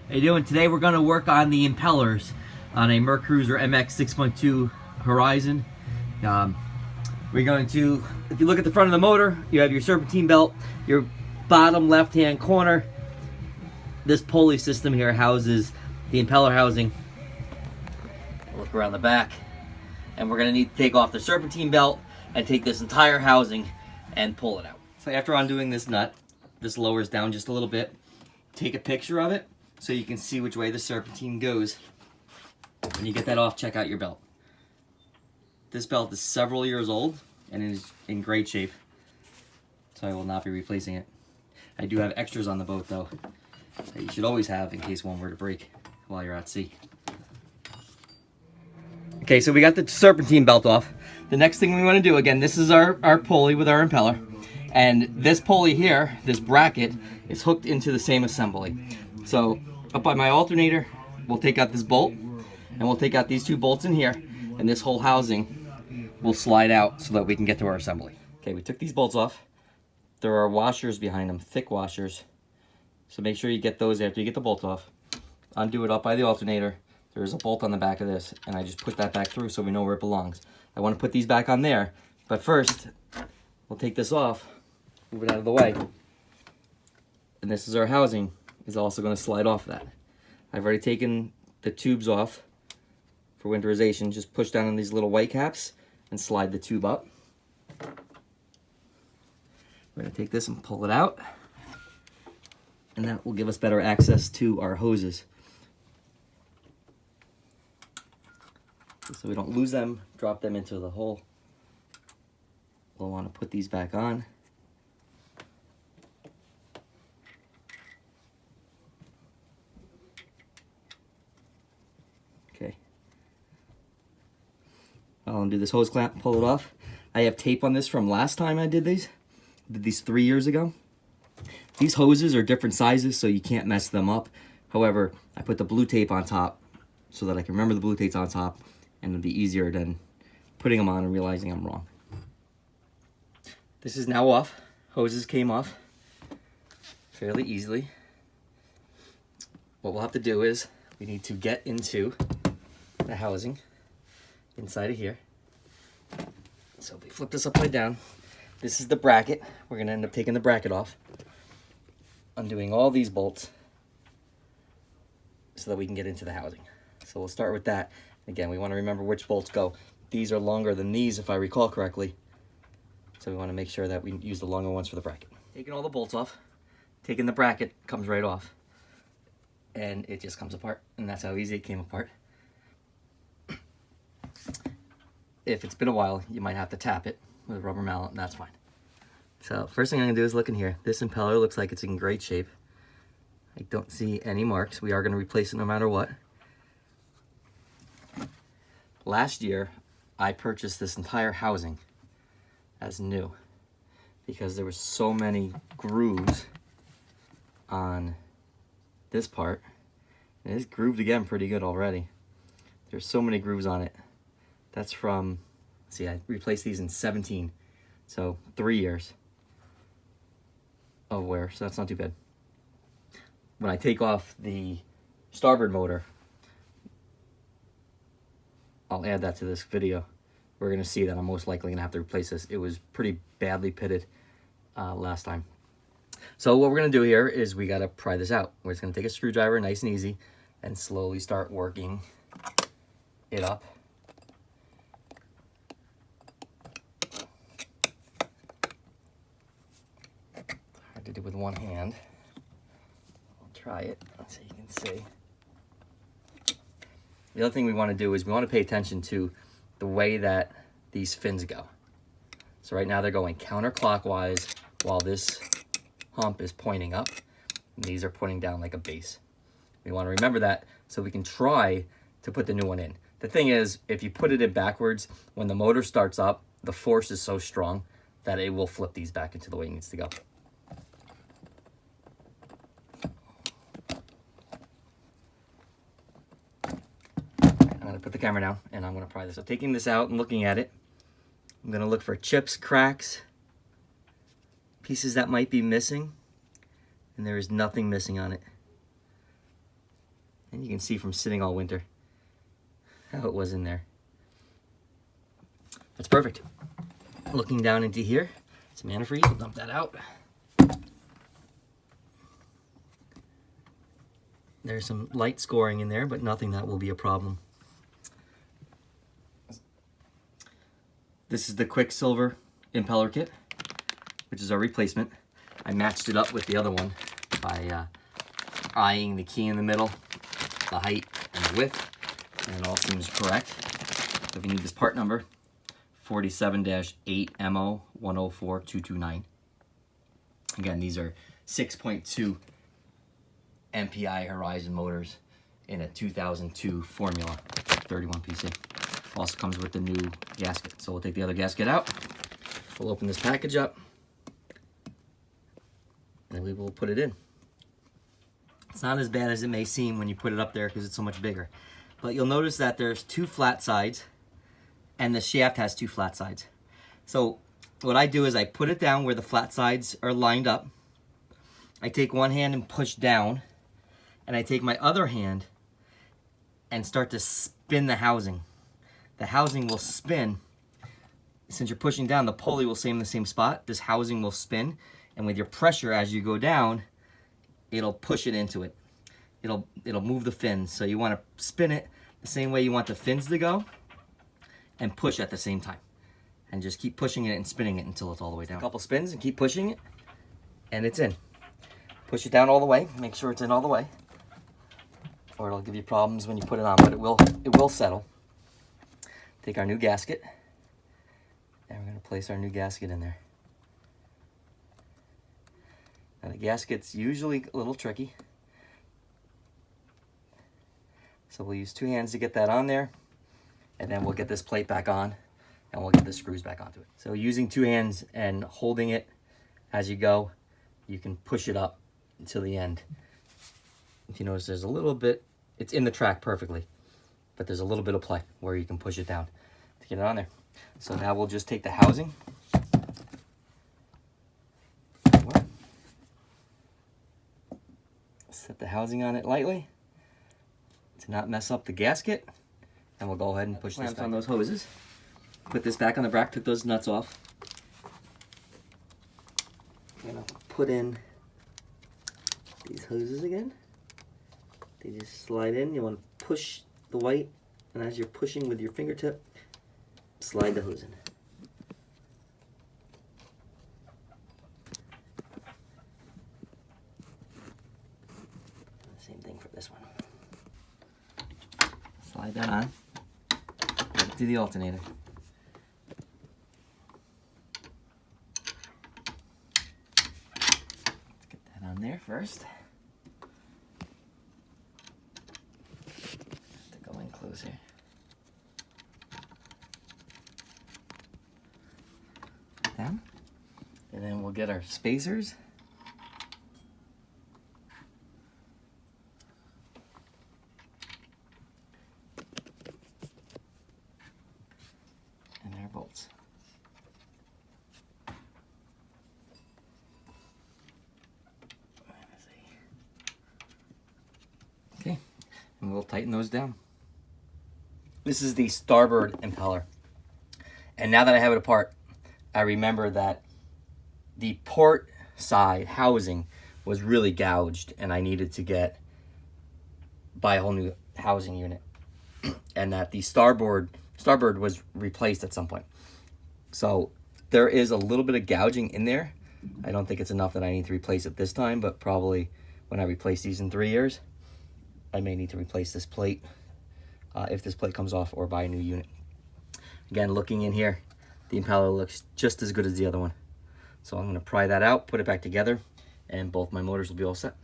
How you doing? Today we're going to work on the impellers on a Mercruiser MX 6.2 Horizon. We're going to, if you look at the front of the motor, you have your serpentine belt, your bottom left-hand corner. This pulley system here houses the impeller housing. Look around the back. And we're going to need to take off the serpentine belt and take this entire housing and pull it out. So after undoing this nut, this lowers down just a little bit. Take a picture of it so you can see which way the serpentine goes. When you get that off, check out your belt. This belt is several years old and is in great shape, so I will not be replacing it. I do have extras on the boat though that you should always have in case one were to break while you're at sea. Okay, so we got the serpentine belt off. The next thing we want to do, again, this is our pulley with our impeller. And this pulley here, this bracket, is hooked into the same assembly. So up by my alternator, we'll take out this bolt, and we'll take out these two bolts in here, and this whole housing will slide out so that we can get to our assembly. Okay, we took these bolts off. There are washers behind them, thick washers. So make sure you get those after you get the bolt off. Undo it up by the alternator. There's a bolt on the back of this, and I just put that back through so we know where it belongs. I want to put these back on there, but first, we'll take this off, move it out of the way. And this is our housing, is also going to slide off that. I've already taken the tubes off for winterization. Just push down on these little white caps and slide the tube up. We're going to take this and pull it out, and that will give us better access to our hoses. So we don't lose them, drop them into the hole. We'll want to put these back on. Okay. I'll undo this hose clamp, pull it off. I have tape on this from last time I did these. I did these 3 years ago. These hoses are different sizes, so you can't mess them up. However, I put the blue tape on top so that I can remember the blue tape's on top, and it'll be easier than putting them on and realizing I'm wrong. This is now off. Hoses came off fairly easily. What we'll have to do is we need to get into the housing inside of here. So if we flip this upside down, this is the bracket. We're going to end up taking the bracket off, undoing all these bolts so that we can get into the housing. So we'll start with that. Again, we want to remember which bolts go. These are longer than these, if I recall correctly. So we want to make sure that we use the longer ones for the bracket. Taking all the bolts off, taking the bracket, comes right off. And it just comes apart, and that's how easy it came apart. If it's been a while, you might have to tap it with a rubber mallet, and that's fine. So first thing I'm going to do is look in here. This impeller looks like it's in great shape. I don't see any marks. We are going to replace it no matter what. Last year, I purchased this entire housing as new because there were so many grooves on this part. And it's grooved again pretty good already. There's so many grooves on it. That's from, see, I replaced these in 17, so 3 years of wear, so that's not too bad. When I take off the starboard motor, I'll add that to this video. We're going to see that I'm most likely going to have to replace this. It was pretty badly pitted last time. So what we're going to do here is we got to pry this out. We're just going to take a screwdriver, nice and easy, and slowly start working it up. I did it with one hand. I'll try it so you can see. The other thing we want to do is we want to pay attention to the way that these fins go. So right now they're going counterclockwise while this hump is pointing up, and these are pointing down like a base. We want to remember that so we can try to put the new one in. The thing is, if you put it in backwards, when the motor starts up, the force is so strong that it will flip these back into the way it needs to go. I'm going to put the camera down and I'm going to pry this. So taking this out and looking at it, I'm going to look for chips, cracks, pieces that might be missing, and there is nothing missing on it. And you can see from sitting all winter how it was in there. That's perfect. Looking down into here, some antifreeze, we'll dump that out. There's some light scoring in there, but nothing that will be a problem. This is the Quicksilver impeller kit, which is our replacement. I matched it up with the other one by eyeing the key in the middle, the height, and the width, and it all seems correct. So if you need this part number, 47-8MO104229. Again, these are 6.2 MPI Horizon motors in a 2002 Formula 31 PC. Also comes with the new gasket. So we'll take the other gasket out. We'll open this package up, and we will put it in. It's not as bad as it may seem when you put it up there because it's so much bigger. But you'll notice that there's 2 flat sides, and the shaft has 2 flat sides. So what I do is I put it down where the flat sides are lined up. I take one hand and push down, and I take my other hand and start to spin the housing. The housing will spin. Since you're pushing down, the pulley will stay in the same spot. This housing will spin, and with your pressure as you go down, it'll push it into it. It'll move the fins. So you want to spin it the same way you want the fins to go, and push at the same time. And just keep pushing it and spinning it until it's all the way down. A couple spins and keep pushing it, and it's in. Push it down all the way. Make sure it's in all the way, or it'll give you problems when you put it on, but it will settle. Take our new gasket, and we're going to place our new gasket in there. Now the gasket's usually a little tricky, so we'll use 2 hands to get that on there, and then we'll get this plate back on, and we'll get the screws back onto it. So using 2 hands and holding it as you go, you can push it up until the end. If you notice, there's a little bit, it's in the track perfectly, but there's a little bit of play where you can push it down to get it on there. So now we'll just take the housing, set the housing on it lightly to not mess up the gasket, and we'll go ahead and push this back on those hoses. Put this back on the bracket, took those nuts off. I'm gonna put in these hoses again. They just slide in. You want to push the white, and as you're pushing with your fingertip, slide the hose in. Same thing for this one. Slide that on. Right to the alternator. Let's get that on there first. To go in closer. Down. And then we'll get our spacers. And our bolts. Okay, and we'll tighten those down. This is the starboard impeller. And now that I have it apart, I remember that the port side housing was really gouged, and I needed to buy a whole new housing unit. And that the starboard was replaced at some point. So there is a little bit of gouging in there. I don't think it's enough that I need to replace it this time, but probably when I replace these in 3 years, I may need to replace this plate if this plate comes off, or buy a new unit. Again, looking in here, the impeller looks just as good as the other one. So I'm going to pry that out, put it back together, and both my motors will be all set.